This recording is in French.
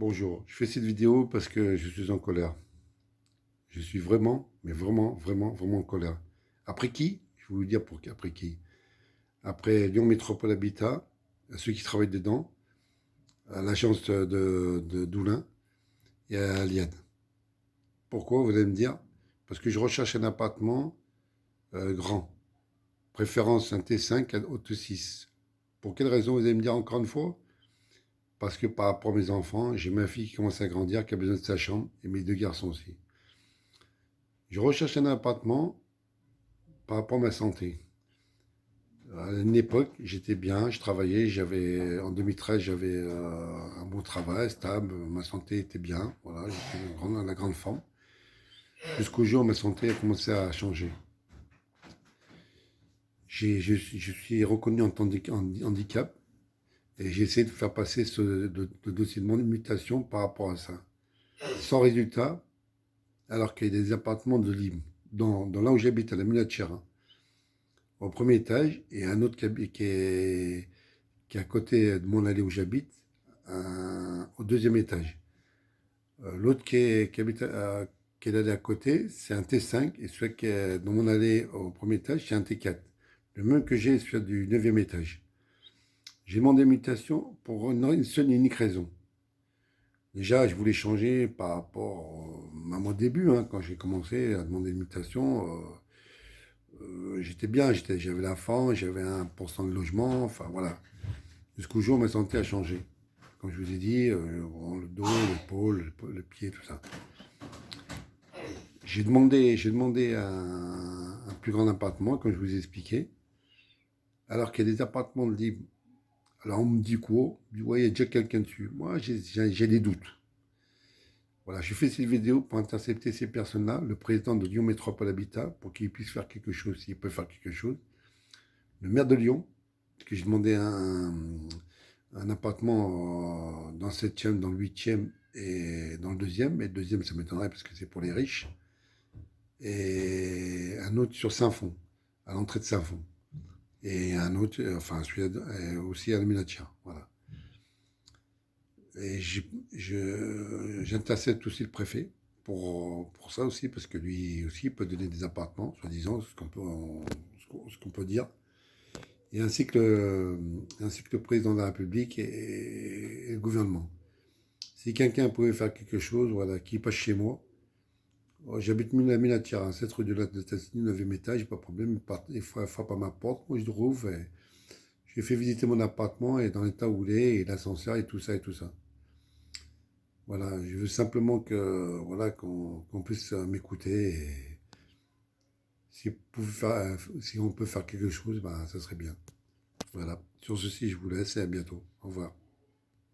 Bonjour, je fais cette vidéo parce que je suis en colère. Je suis vraiment, mais vraiment, vraiment, vraiment en colère. Après qui? Je vais vous dire après qui. Après Lyon Métropole Habitat, à ceux qui travaillent dedans, à l'agence de Doulin et à Liane. Pourquoi, vous allez me dire? Parce que je recherche un appartement grand. Préférence un T5 à haute 6. Pour quelle raison, vous allez me dire encore une fois? Parce que par rapport à mes enfants, j'ai ma fille qui commence à grandir, qui a besoin de sa chambre, et mes deux garçons aussi. Je recherche un appartement par rapport à ma santé. À une époque, j'étais bien, je travaillais, en 2013, j'avais un bon travail, stable, ma santé était bien, voilà, j'étais à la grande forme. Jusqu'au jour où ma santé a commencé à changer. Je suis reconnu en handicap et j'ai essayé de faire passer le dossier de mon mutation par rapport à ça. Sans résultat, alors qu'il y a des appartements de libre dans là où j'habite, à la Mulatière, au premier étage, et un autre qui est à côté de mon allée où j'habite, au deuxième étage. L'autre qui est l'allée à côté, c'est un T5, et celui qui est dans mon allée au premier étage, c'est un T4. Le même que j'ai celui du neuvième étage. J'ai demandé une mutation pour une seule et unique raison. Déjà, je voulais changer par rapport à mon début, hein, quand j'ai commencé à demander une mutation. J'étais bien, j'avais la faim, j'avais 1% de logement, enfin voilà. Jusqu'au jour où ma santé a changé. Comme je vous ai dit, le dos, l'épaule, le pied, tout ça. J'ai demandé un plus grand appartement, comme je vous ai expliqué, alors qu'il y a des appartements libres. Alors on me dit quoi? On me dit, ouais, il y a déjà quelqu'un dessus. Moi, j'ai des doutes. Voilà, je fais cette vidéo pour intercepter ces personnes-là, le président de Lyon Métropole Habitat, pour qu'il puisse faire quelque chose, s'il peut faire quelque chose. Le maire de Lyon, parce que j'ai demandé un appartement dans le 7e, dans le 8e et dans le 2e. Mais le deuxième, ça m'étonnerait parce que c'est pour les riches. Et un autre sur Saint-Fond, à l'entrée de Saint-Fond. Et un autre, enfin, celui-là aussi à la Minatia. Voilà. Et j'intercepte aussi le préfet pour ça aussi, parce que lui aussi peut donner des appartements, soi-disant, ce qu'on peut dire. Et ainsi que le président de la République et le gouvernement. Si quelqu'un pouvait faire quelque chose, voilà, qui passe chez moi, j'habite la Minatière, hein, 7 rue de la Tassigny, 9e étage, pas de problème, il frappe à ma porte, moi je rouvre, et j'ai fait visiter mon appartement et dans l'état où il est, et l'ascenseur et tout ça et tout ça. Voilà, je veux simplement voilà, qu'on puisse m'écouter, et si on peut faire quelque chose, ben, ça serait bien. Voilà, sur ceci, je vous laisse et à bientôt. Au revoir.